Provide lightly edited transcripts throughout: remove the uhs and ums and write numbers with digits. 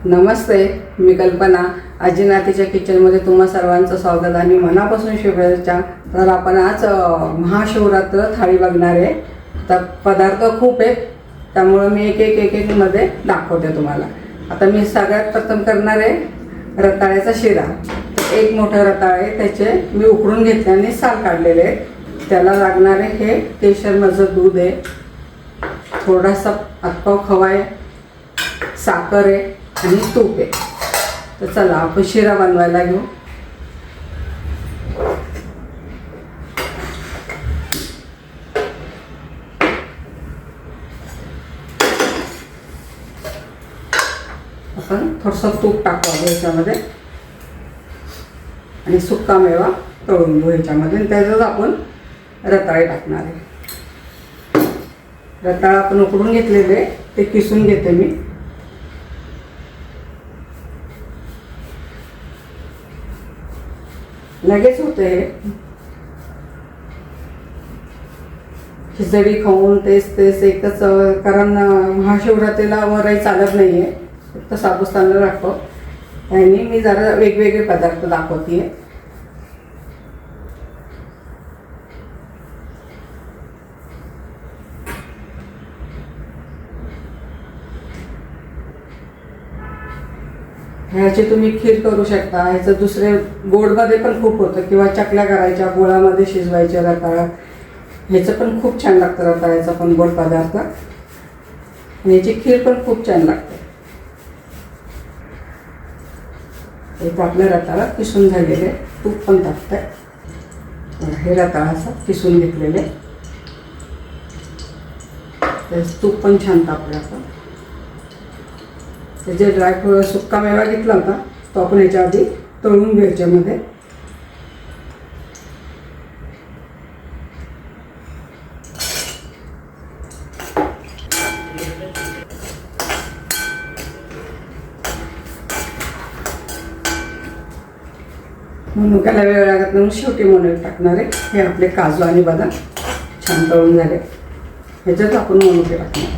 नमस्ते, मी कल्पना. आजीनातीच्या किचनमध्ये तुम्हा सर्वांचं स्वागत आणि मनापासून शुभेच्छा. तर आपण आज महाशिवरात्र थाळी बघणार आहे. तर पदार्थ खूप आहेत, त्यामुळे मी एक मध्ये दाखवते तुम्हाला. आता मी सगळ्यात प्रथम करणार आहे रताळ्याचा शिरा. एक मोठं रताळ आहे, त्याचे मी उकडून घेतले आणि साल काढलेले आहे. त्याला लागणारे हे केशरमधलं दूध आहे, थोडासा अत्पाव खवा आहे, साखर आहे आणि तूप आहे. तर चला आपण शिरा बनवायला घेऊ. आपण थोडंसं तूप टाकावं ह्याच्यामध्ये आणि सुक्का मेवा तळून घेऊ ह्याच्यामध्ये. त्यातच आपण रताळे टाकणार आहे. रताळ आपण उकडून घेतलेले ते किसून घेते मी. लगेच होते हे. खिचडी खाऊन तेच एकच, कारण महाशिवरात्रीला वरही चालत नाही आहे, फक्त साबूस तांदूळ राखतो. आणि मी जरा वेगवेगळे पदार्थ दाखवते. ह्याची तुम्ही खीर करू शकता. ह्याचं दुसरे गोडमध्ये पण खूप होतं, किंवा चकल्या करायच्या, गुळामध्ये शिजवायच्या रताळा. ह्याचं पण खूप छान लागतं, रताळ्याचा पण गोड पदार्थ. आणि ह्याची खीर पण खूप छान लागते. इथं आपल्या रताळा किसून झालेले, तूप पण टाकतंय. हे रताळा असं किसून घेतलेले, तूप पण छान तापलं. आपण त्याचे ड्रायफ्रूट सुक्का मेवा घेतला होता, तो आपण ह्याच्या आधी तळून घेऊ ह्याच्यामध्ये. मनुक्याला वेळ लागत म्हणून शेवटी मनुके टाकणार आहे. हे आपले काजू आणि बदाम छान तळून झाले, ह्याच्यात आपण मनुके टाकणार.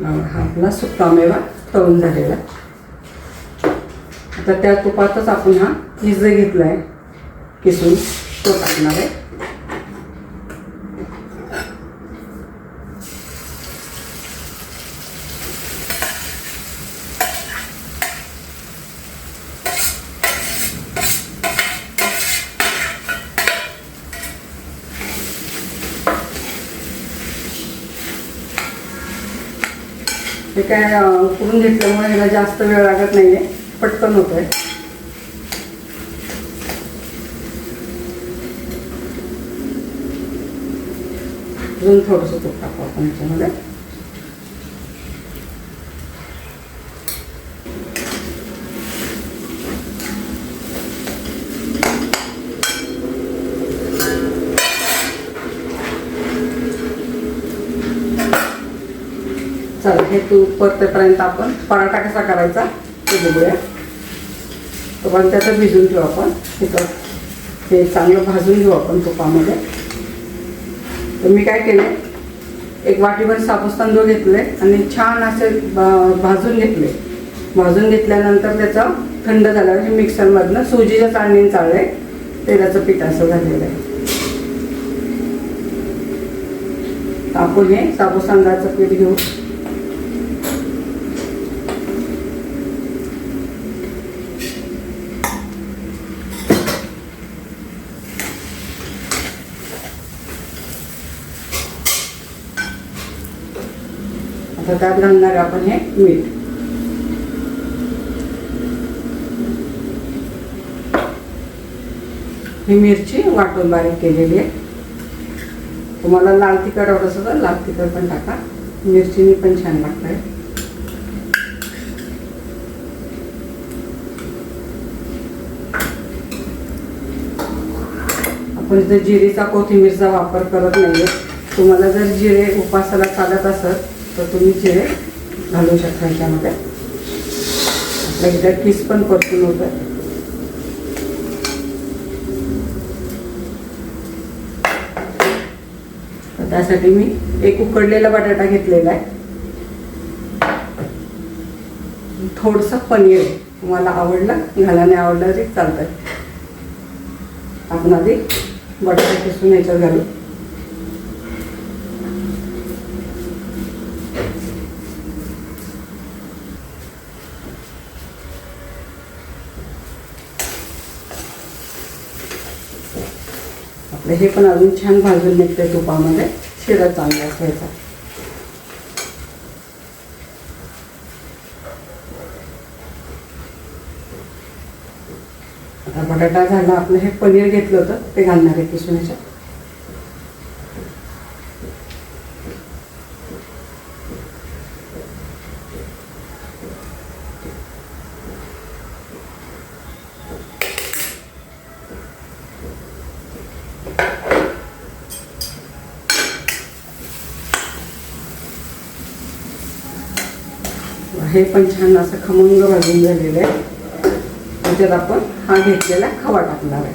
हा आपला सुक्का मेवा तळून झालेला. आता त्या तुपातच आपण हा पिझ्झा घेतला आहे किसून, तो टाकणार आहे. हे काय उकडून घेतल्यामुळे ह्याला जास्त वेळ लागत नाही आहे, पटकन होतं आहे. अजून थोडंसं तूप टाकू आपण ह्याच्यामध्ये. चला हे तूप परतेपर्यंत आपण पराठा कसा करायचा ते बघूया. पण त्याचं भिजून ठेवू आपण. हे चांगलं भाजून घेऊ आपण तुपामध्ये. तर मी काय केले, एक वाटीभर साबूस तांदूळ घेतले आणि छान असे भाजून घेतले. भाजून घेतल्यानंतर त्याचा थंड झाल्यावर हे मिक्सरमधनं सुजीच्या चाळणीने चाळले. तेलाचं पीठ असं झालेलं आहे. आपण हे साबूस तांदळाचं पीठ घेऊ. आता त्यात घालणार आपण हे मीठ. ही मिरची वाटून बारीक केलेली आहे. तुम्हाला लाल तिखट आवडत असेल तर लाल तिखट पण टाका, मिरचीनी पण छान लागत आहे. आपण इथे जिरेचा कोथिंबीरचा वापर करत नाहीये. तुम्हाला जर जिरे उपासाला चालत असत तर तुम्ही जिरे घालू शकता ह्याच्यामध्ये. आपल्या किस पण परतून होतं. त्यासाठी मी एक उकडलेला बटाटा घेतलेला आहे, थोडंसं पनीर आहे, तुम्हाला आवडलं घाला, नाही आवडलं तरी चालतंय. आपण आधी बटाटा किसून याच्यात घालू. आपलं हे पण अजून छान भाजून निघते तुपामध्ये, शिरा चांगला असायचा. आता बटाटा झाला, आपलं हे पनीर घेतलं होतं ते घालणार आहे किसून याच्यात. हे पण छान असं खमंग भाजून झालेलं आहे. त्याच्यात आपण हा घेतलेला खवा टाकणार आहे.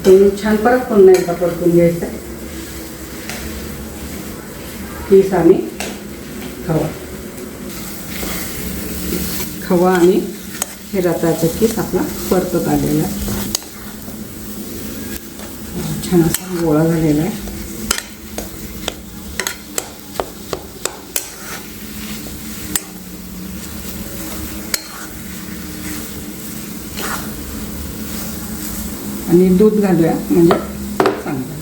तुम्ही छान परत पुन्हा एकदा परतून घ्यायचं आहे. किस आणि खवा आणि हे रताळ्याचा किस आपला परतत आलेला आहे. छान असा गोळा झालेला आहे. आणि दूध घालूया म्हणजे चांगलं.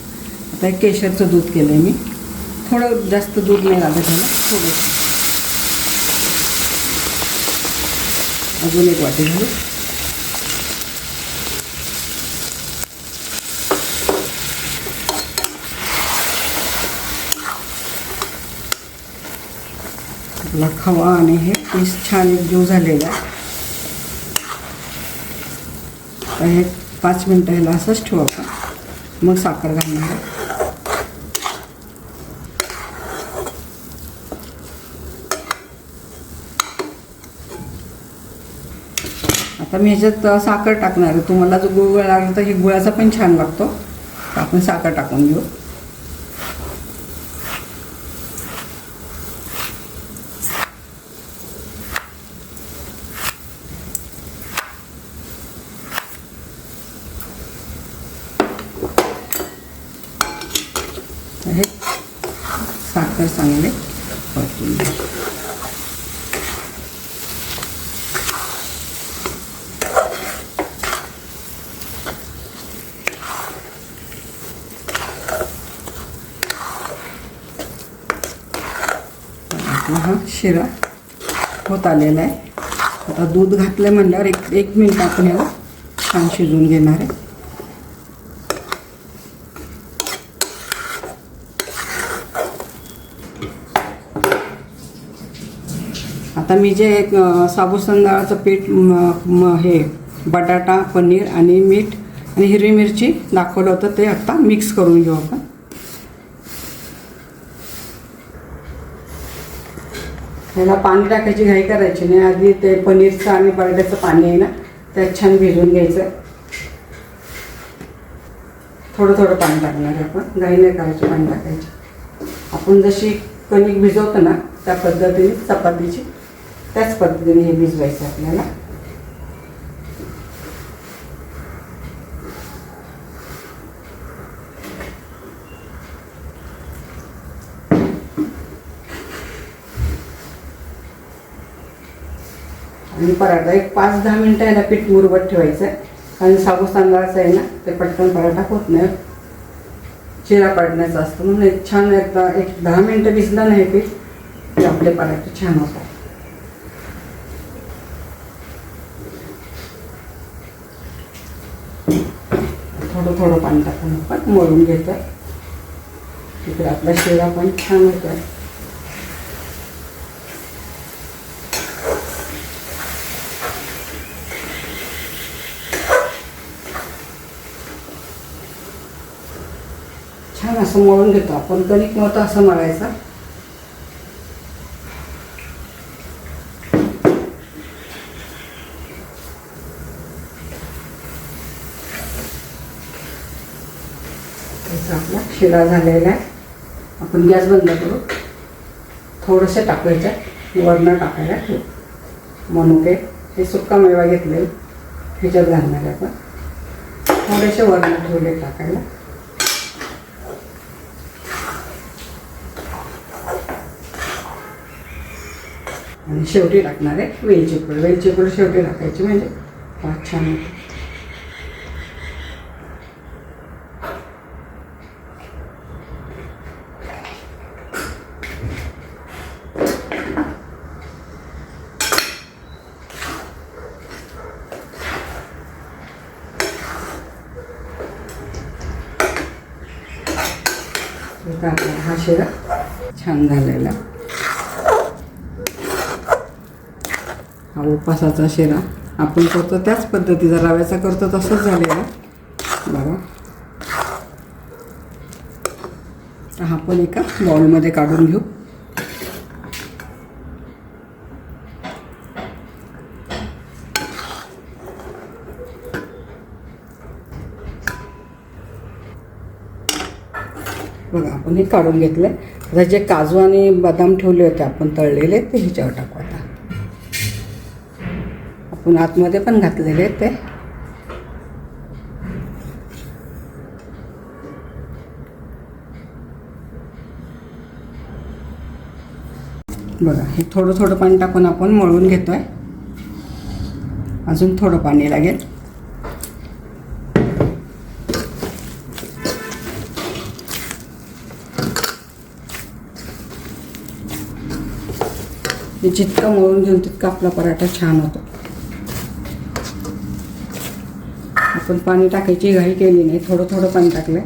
आता एक केशरचं दूध केलं आहे मी, थोडं जास्त दूध नाही घालत त्याला, थोडंसं अजून एक वाटी घालू. आपला खवा आणि हे पीस छान एकजीव झालेला आहे. तर हे 5 मिनटं ह्याला असंच ठेवू आपण, मग साखर घालणार आहे. आता मी ह्याच्यात साखर टाकणार आहे. तुम्हाला जो गुळ लागला तर हे गुळाचा पण छान लागतो, तर आपण साखर टाकून घेऊ. हे साखर चांगले परतून घ्या. आपला हा शिरा होत आलेला आहे. आता दूध घातलं म्हणल्यावर एक मिनिट आपण याला छान शिजवून घेणार आहे. आता मी जे साबुत तांदळाचं पीठ हे बटाटा, पनीर आणि मीठ आणि हिरवी मिरची दाखवलं होतं ते आता मिक्स करून घेऊ आपण. ह्याला पाणी टाकायची घाई करायची नाही. आधी ते पनीरचं आणि बटाट्याचं पाणी आहे ना, त्यात छान भिजवून घ्यायचं. थोडं थोडं पाणी टाकणार आहे आपण, घाई नाही करायची पाणी टाकायची. आपण जशी कणिक भिजवतो ना त्या पद्धतीने चपातीची त्याच पद्धतीने हे भिजवायचं आपल्याला. आणि पराठा एक 5-10 मिनटं याला पीठ मुरवत ठेवायचं आहे, कारण साबुत तांदळाचं आहे ना ते पटकन पराठा होत नाही, चिरा पडण्याचं असतं. म्हणून एक छान एकदा 10 मिनटं भिजलं नाही पीठ की आपले पराठे छान होतात. थोडं थोडं पाणी टाकून आपण मळून घेतो. तिकडे आपला शिरा पण छान होतो. छान असं मळून घेतो आपण. कणिक नव्हतं असं मळायचं. शिरा झालेला आहे. आपण गॅस बंद करू. थोडंसं टाकायचं, वरण टाकायला ठेवू. मनुके हे सुक्का मेवा घेतले, ह्याच्यात घालणार आहे आपण. थोडेसे वरण ठेवले टाकायला. आणि शेवटी टाकणार आहे वेलची पूड. वेलची पूड शेवटी टाकायची म्हणजे फार छान होते. हा शिरा छान झालेला. हा उपासाचा शिरा आपण करतो त्याच पद्धतीचा, रव्याचा करतो तसंच झालेला बघा. तर हा पण एका बाउलमध्ये काढून घेऊ. बघा आपण हे काढून घेतलं. आता जे काजू आणि बदाम ठेवले होते आपण तळलेले ते ह्याच्यावर टाकू. आता आपण आतमध्ये पण घातलेले ते. बघा हे थोडं थोडं पाणी टाकून आपण मळून घेतोय. अजून थोडं पाणी लागेल. जितका मळून घेऊन तितका आपला पराठा छान होतो. आपण पाणी टाकायची घाई केली नाही, थोडं थोडं पाणी टाकलंय.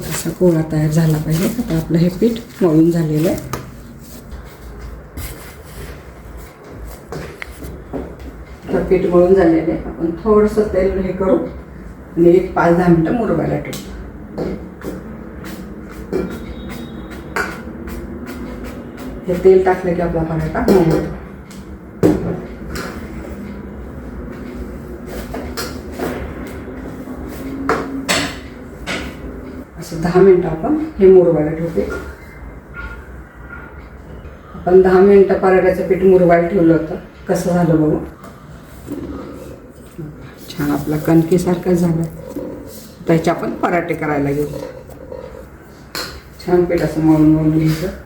असा गोळा तयार झाला पाहिजे. आता आपलं हे पीठ मळून झालेलं आहे. तर पीठ मळून झालेलं आहे. आपण थोडंसं तेल हे करू आणि एक 5-10 मिनटं मुरवायला ठेवू. हे तेल टाकलं की आपला पराठा मऊ होतो. असं 10 मिनटं आपण हे मुरवायला ठेवते. आपण 10 मिनटं पराठ्याचं पीठ मुरवायला ठेवलं होतं. कसं झालं बघू. छान आपला कणकीसारखं झालं. त्याचे आपण पराठे करायला घेऊ. छान पीठ असं मळून मळून घ्यायचं.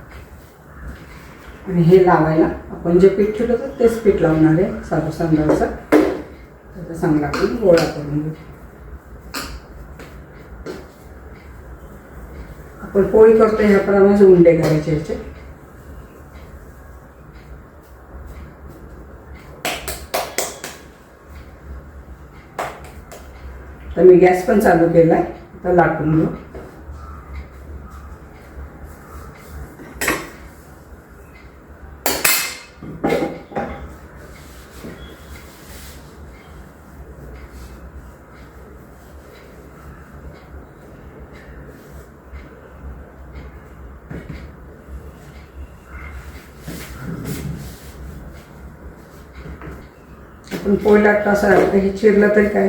आणि हे लावायला आपण जे पीठ ठेवलं होतं तेच पीठ लावणार आहे साधं तांदळाचं. त्याचा चांगला आपण गोळा करून घेऊ. आपण पोळी करतो ह्याप्रमाणे उंडे करायचे ह्याचे. तर मी गॅस पण चालू केला आहे. आता लाटून घेऊ. आपण पोळी लाटतो असं हे चिरलं तरी काय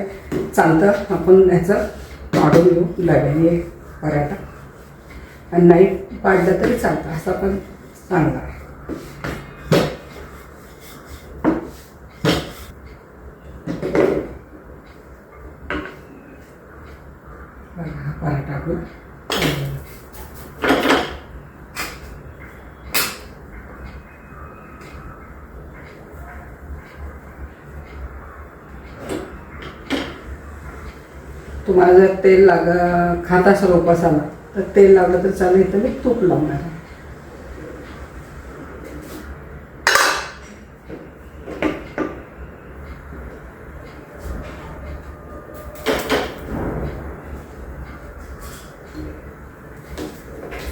चालतं. आपण ह्याचं पाडून घेऊ डब्याने पराठा. आणि नाही पाडलं तरी चालतं. असं पण चांगला आहे. हा पराठा आपण तुम्हाला जर तेल खात असाल उपासाला तर तेल लावलं तर चालेल. तर मी तूप लावणार आहे.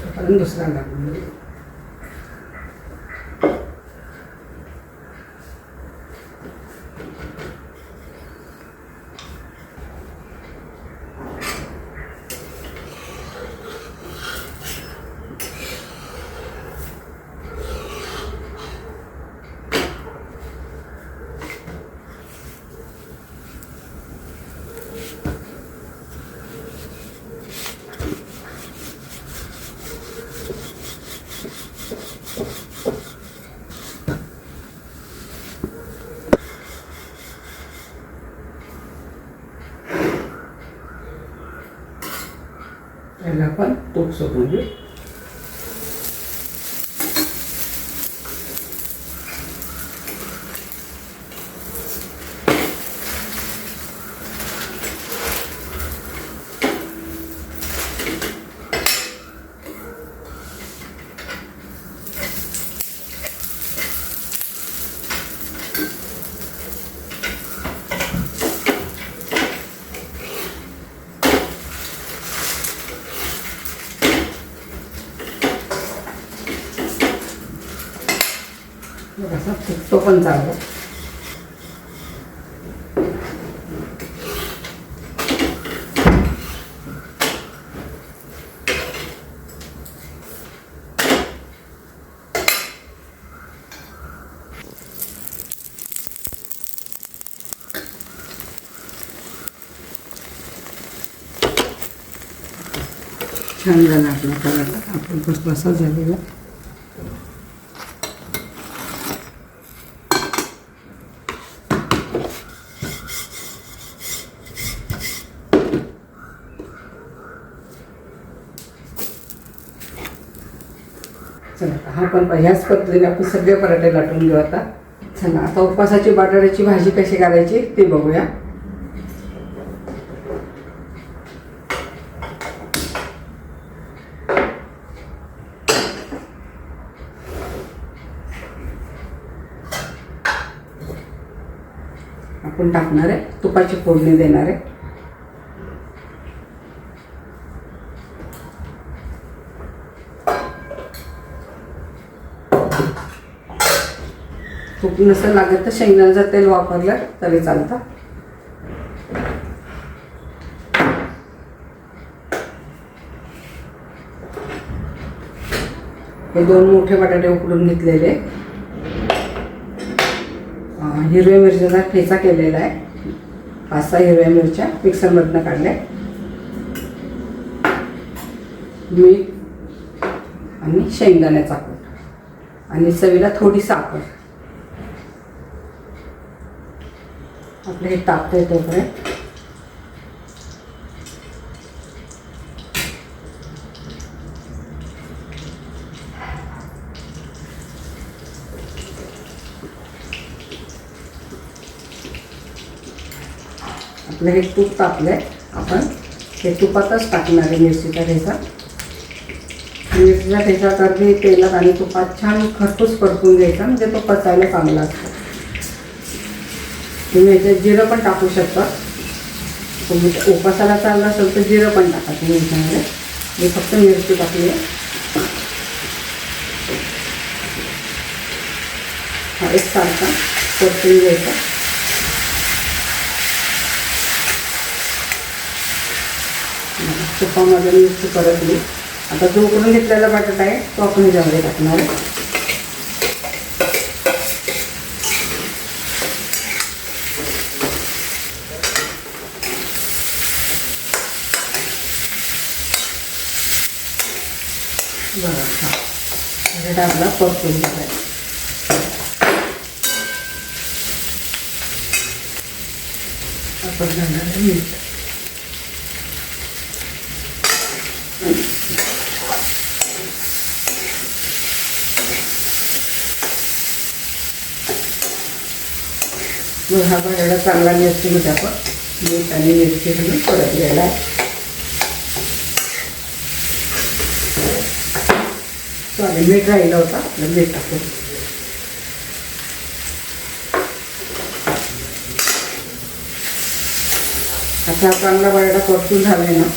आपण दुसरा लागून त्याला आपण तूप सोडून घेऊ. असा फुटतो पण चांगला. छान झाला आपला पराठा. आपण बसबसा झालेला. चला हा पण ह्याच पद्धतीने आपण सगळे पराठे लाटून घेऊ आता. चला आता उपवासाची बटाट्याची भाजी कशी करायची ते बघूया. आपण टाकणार आहे तुपाची फोडणी देणार आहे. तूप नसेल लागत तर शेंगदाण्याचं तेल वापरलं तरी चालतं. हे 2 मोठे बटाटे उकडून घेतलेले. हिरव्या मिरच्याचा ठेचा केलेला आहे. 5-6 हिरव्या मिरच्या मिक्सरमधनं काढल्या. मीठ आणि शेंगदाण्याचा कूट आणि चवीला थोडी साखर. आपलं हे टाकता येतो तोपर्यंत आपलं हे तूप तापलंय. आपण हे तुपातच टाकणार आहे मिरचीचा ठेचा. मिरचीचा ठेचा तर तेलात आणि तुपात छान खरपूस परतून घ्यायचा, म्हणजे तो पचायला चांगला असतो. तुम्ही याच्यात जिरं पण टाकू शकता. तुम्ही उपासाला चालला असेल तर जिरं पण टाका तुम्ही याच्यामध्ये. मी फक्त मिरची टाकली आहे. हा एक सारखा परतून घ्यायचा. तुपामध्ये मिरची परतली. आता जो उकडून घेतलेला बटाटा आहे तो आपण ह्याच्यामध्ये टाकणार आहे. बघा हा बटाटा आपला परतून घ्यायचा आहे. आपण घालणार आहे मीठ. मग हा बटाटा चांगला मिरचीमध्ये आपण मीठ आणि मिरची घालून परत घ्यायला आहे. चालेल, मीठ राहिलं होतं आपलं मीठ टाकून. आता चांगला बटाटा परतून झालाय ना,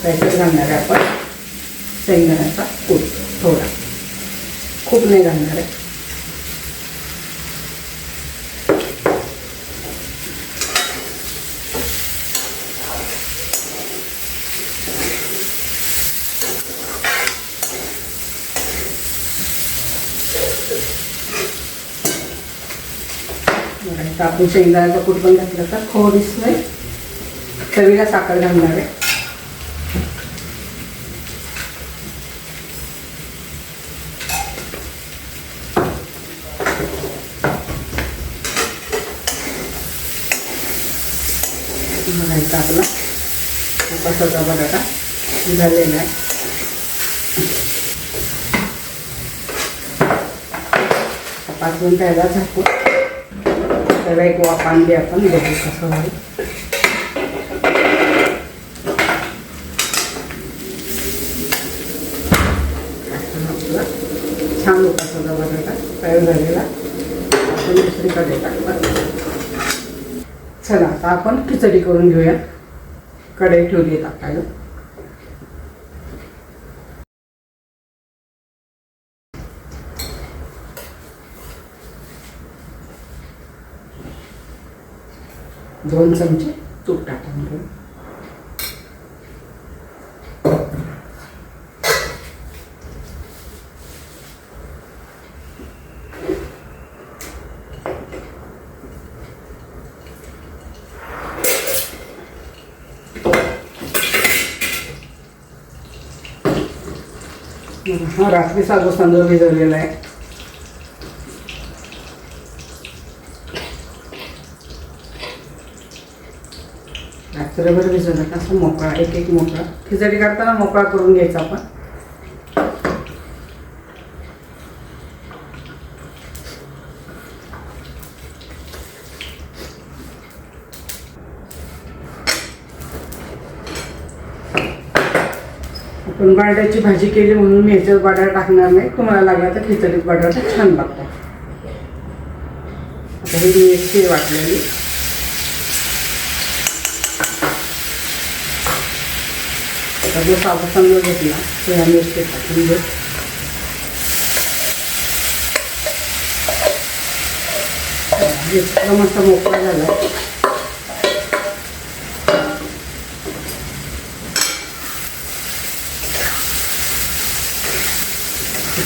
त्याच्यात घालणार आहे आपण शेंगदाण्याचा कूट. थोडा, खूप नाही घालणार आहे. आपण शेंगदाण्याचा कूट पण घातला तर थोडीशी चवीला साखर घालणार आहे. आपला उपासाचा बटाटा झालेलं आहे. पाच मिनिटं याला झाकू. त्याला एक वाफ आणली आपण, बघू कसं होईल. आपला छान होता सगळा बटाटा तयार झालेला. आपण दुसरीकडे टाकला. चला आता आपण खिचडी करून घेऊया. कढई ठेवली टाकायला. दोन चमचे तूप टाकून घेऊ. हा रात्री साजूक तांदूळ भिजवलेला आहे. रात्रभर भिजवला का असं मोकळा एक एक मोकळा. खिचडी करताना मोकळा करून घ्यायचा आपण. आपण बटाट्याची भाजी केली म्हणून मी ह्याच्यात बटाटा टाकणार नाही. तुम्हाला लागला तर खिचडीत बटाटा छान लागतो. आता ही मिरची वाटलेली. आता जो साबुत तांदूळ घेतला तो ह्या मिरची टाकून घेऊ. इतका मस्त मोकळा झाला.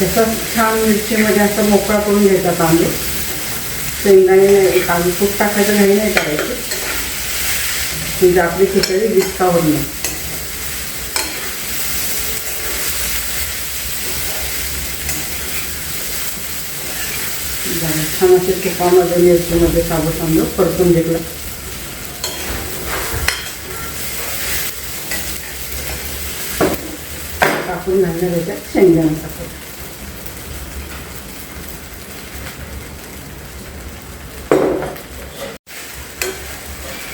तसं छान मिरचीमध्ये असं मोकळा करून घ्यायचा तांदूळ. शेंगदाणे तांदूळ खूप टाकायचं घाई नाही करायची. म्हणजे आपली खिचडी दिसता होत नाही. छान असे तुपामध्ये मिरचीमध्ये साबुत तांदूळ परतून घेतला. टाकून घालणार त्याच्यात शेंगदाणे टाकू.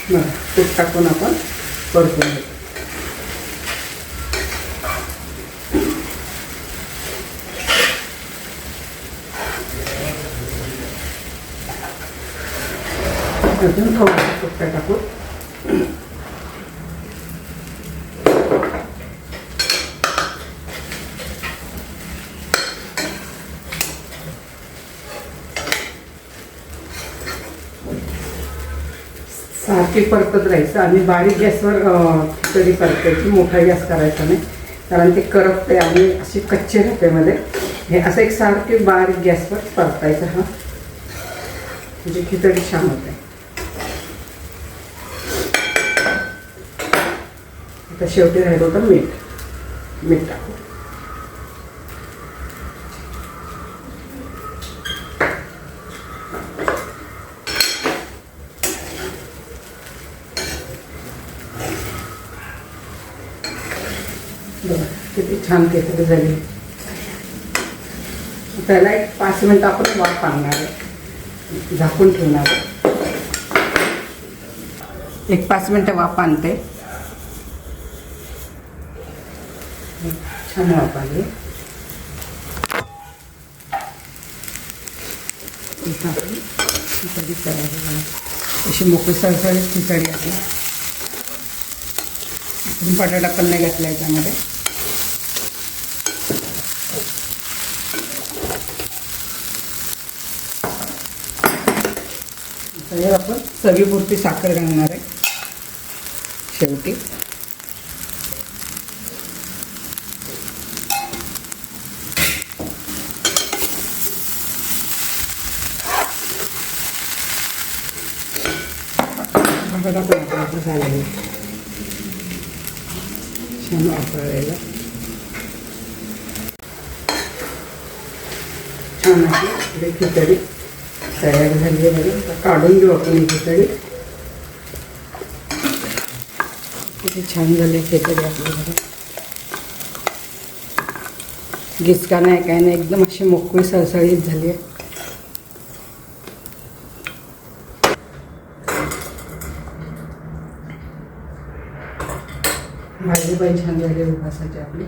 बरं तूप टाकून आपण परतून घेऊ. अजून थोडं तूप टाकू. सारखी परतत राहायचं आणि बारीक गॅसवर खिचडी परतायची. मोठा गॅस करायचा नाही कारण ते करपते आणि अशी कच्ची राहते मध्ये. हे असं एक सारखी बारीक गॅसवर परतायचं. हा म्हणजे खिचडी छान होते. आता शेवटी राहिलं होतं मीठ टाकू. बघा किती छान खिचडी झाली. त्याला एक 5 मिनिटं आपण वाफ आणणार आहे. झाकून ठेवणार आहे. एक 5 मिनिटं वाफ आणते. छान वाफ आली. खिचडी तयार. अशी मोकळी सळसळीत खिचडी आपली. बटाटा पण नाही घातला याच्यामध्ये. तर आपण चवीपुरती साखर घालणार आहे शेवटी. बटाटा पण आपलं झालेलं छान वापरायला. छान अशी खिचडी तयार झाली आहे. काढून घेऊ आपण ही खिचडी. किती छान झाली खिचडी आपली. गिचका नाही काय नाही, एकदम अशी मोकळी सळसळीत झाली आहे. भाजी पण छान झाली उपासाची आपली.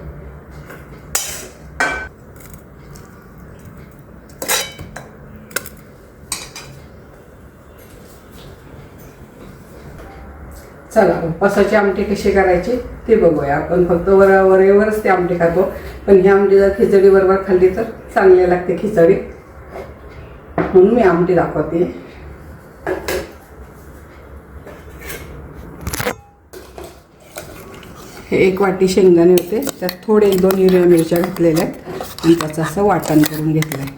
चला उपासाची आमटी कशी करायची ते बघूया आपण. फक्त वरेवरच ती आमटी खातो, पण ही आमटी जर खिचडी बरोबर खाल्ली तर चांगली लागते खिचडी, म्हणून मी आमटी दाखवते. हे 1 वाटी शेंगदाणे होते, त्यात थोडे 1-2 हिरव्या मिरच्या घातलेल्या आहेत आणि त्याचं असं वाटण करून घेतलं आहे.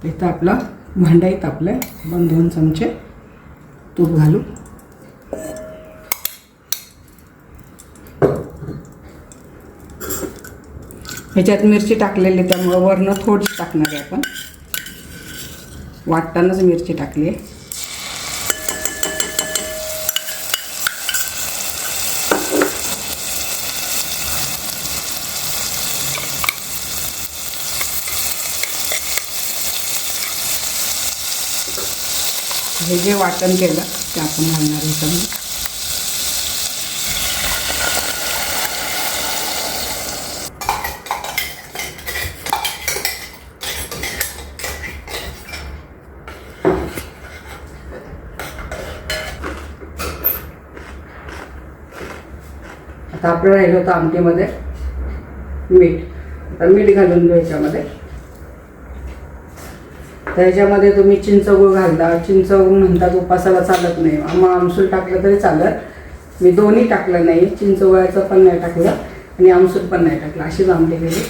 इथं आपलं भांडाई तापलं आहे, आपण 2 चमचे तूप घालू. ह्याच्यात मिरची टाकलेली त्यामुळे वरनं थोडीशी टाकणार आहे आपण. वाटतानाच मिरची टाकली आहे. हे जे वाटण केलं ते आपण घालणार आहे सगळं. आता आपलं राहिलं होतं आमटीमध्ये मीठ. आता मीठ घालून घेऊ ह्याच्यामध्ये. त्याच्यामध्ये तुम्ही चिंचगूळ घालता. चिंचगूळ म्हणतात उपासाला चालत नाही, मग आमसूल टाकलं तरी चालत. मी दोन्ही टाकलं नाही, चिंचगुळाचं पण नाही टाकलं आणि आमसूल पण नाही टाकलं, अशीच आमटी केली.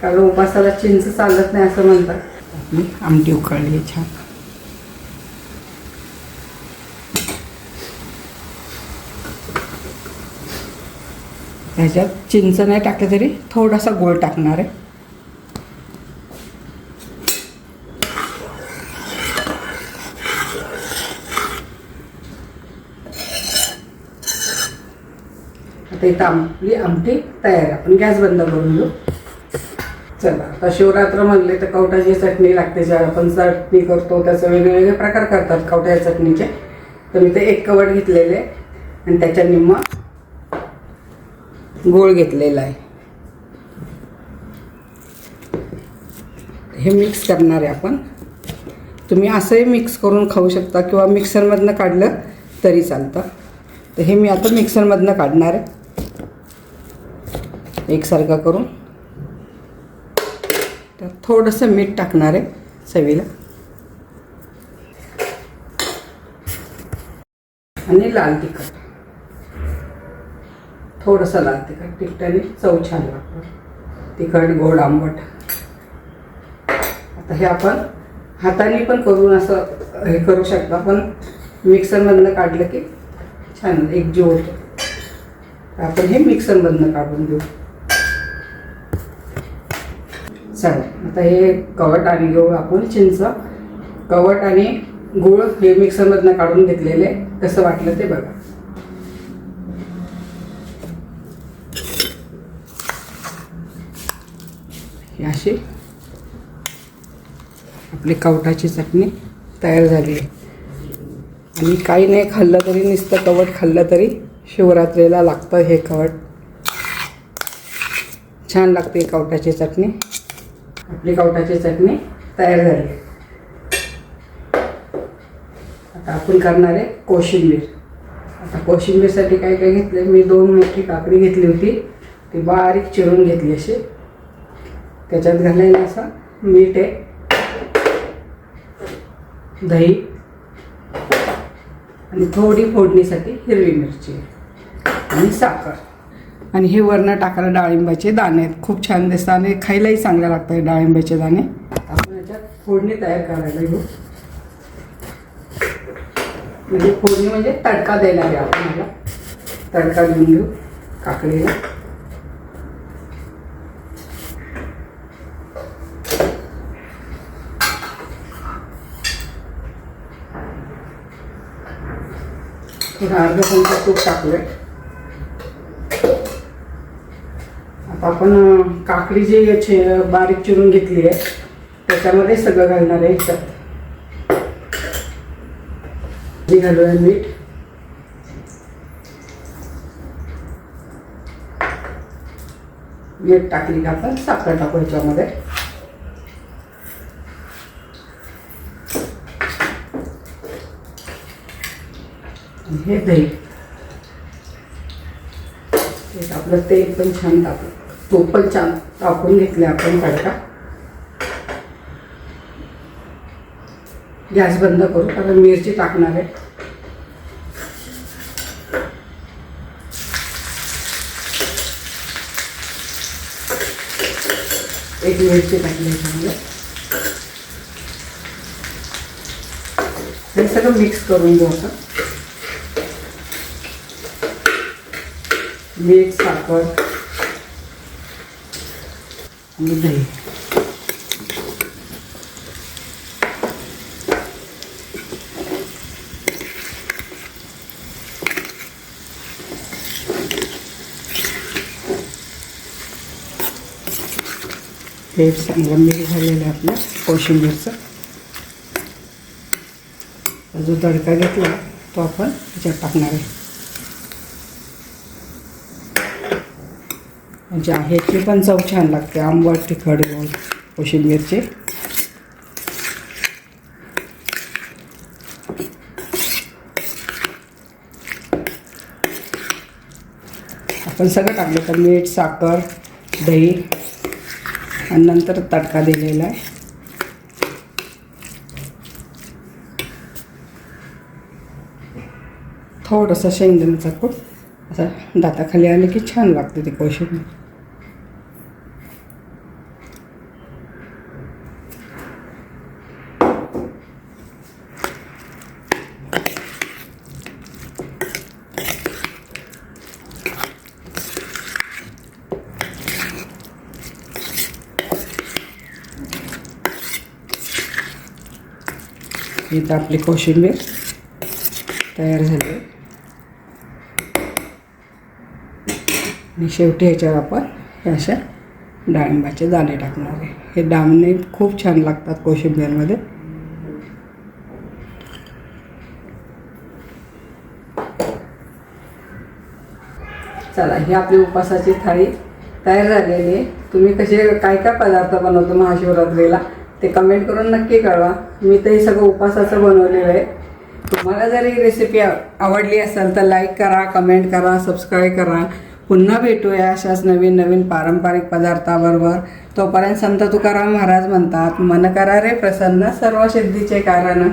कारण उपासाला चिंच चालत नाही असं म्हणतात. आपली आमटी उकळली छान. ह्याच्यात चिंच नाही टाकलं तरी थोडासा गूळ टाकणार आहे. आता इथं आपली आमटी तयार आहे. आपण गॅस बंद करून घेऊ. चला आता शिवरात्र म्हणले तर कवठाची चटणी लागते. ज्या आपण चटणी करतो त्याचे वेगवेगळे प्रकार करतात कवठाच्या चटणीचे. तर मी ते 1 कवट घेतलेले आणि त्याच्या निम्मा गोळ घेतलेला आहे. हे मिक्स करणार आहे आपण. तुम्ही असंही मिक्स करून खाऊ शकता किंवा मिक्सरमधनं काढलं तरी चालतं. तर हे मी आता मिक्सरमधनं काढणार आहे एकसारखं करून. तर थोडंसं मीठ टाकणार आहे चवीला आणि लाल तिखट. थोडंसं लाल तिखट. तिखटाने चव छान लागतं. तिखट गोड आंबट. आता हे आपण हाताने पण करून असं हे करू शकता, पण मिक्सरमधनं काढलं की छान एकजीव होतो. आपण हे मिक्सरमधनं काढून घेऊ. चालेल. आता हे कवट आणि गूळ आपण चिंच, कवट आणि गूळ हे मिक्सरमधनं काढून घेतलेले. कसं वाटलं ते बघा. ही अशी आपली कवठाची चटणी तयार झाली आहे. आणि काही नाही खाल्लं तरी, नुसतं कवट खाल्लं तरी शिवरात्रीला लागतं हे कवट. छान लागते कवठाची चटणी. आपली कवठाची चटणी तयार झाली. आता आपण करणार आहे कोशिंबीर. आता कोशिंबीरसाठी काय काय घेतले मी, 2 मोठी काकडी घेतली होती, ती बारीक चिरून घेतली अशी. त्याच्यात घालायला असं मीठ आहे, दही आणि थोडी फोडणीसाठी हिरवी मिरची आणि साखर. आणि हे वरनं टाकायला डाळिंबाचे दाणे आहेत. खूप छान दिसतात आणि खायलाही चांगले लागतात डाळिंबाचे दाणे. आपण याच्यात फोडणी तयार करायला घेऊ. म्हणजे फोडणी म्हणजे तडका देणार आहे आपण. याला तडका देऊन घेऊ काकडीला. थोडं अर्धा चमचा तूप टाकले. आता आपण काकडी जी बारीक चिरून घेतली आहे त्याच्यामध्ये सगळं घालणार आहे. ह्याच्यात घालूया मीठ, मीठ टाकली का आपण साखर टाकू ह्याच्यामध्ये. हे दही, आपलं तेल पण छान टाकू, तूप पण छान टाकून घेतले आपण. तडका गॅस बंद करू कारण मिरची टाकणार आहे. एक मिरची टाकली ह्याच्यामध्ये. हे सगळं मिक्स करून घेऊ आपण. मीठ, साखर आणि दही. हे चांगलं मीठ झालेलं आहे आपलं कोशिंबीरचं. जो तडका घेतला तो आपण ह्याच्यात टाकणार आहे. म्हणजे ह्याची पण चव छान लागते, आंबट तिखट गोड कोशिंबीरची. आपण सगळं टाकलं तर मीठ, साखर, दही आणि नंतर तडका दिलेला आहे. थोडंसं शेंगदाण्याचा कूट असं दाताखाली आले की छान लागते ते कोशिंबीर. इथं आपली कोशिंबीर तयार झाली. आणि शेवटी ह्याच्यावर आपण हे अशा डाळिंबाचे दाणे टाकणार आहे. हे दाणे खूप छान लागतात कोशिंबीरमध्ये. चला, ही आपली उपासाची थाळी तयार झालेली आहे. तुम्ही कसे काय काय पदार्थ बनवतो महाशिवरात्रीला ते कमेंट करून नक्की कळवा. मी तर हे सगळं उपासाचं बनवलेलं आहे. तुम्हाला जर ही रेसिपी आवडली असेल तर लाईक करा, कमेंट करा, सबस्क्राईब करा. पुन्हा भेटूया अशाच नवीन नवीन पारंपरिक पदार्थाबरोबर. तोपर्यंत संत तुकाराम महाराज म्हणतात, मन करा रे प्रसन्न, सर्व सिद्धीचे कारण.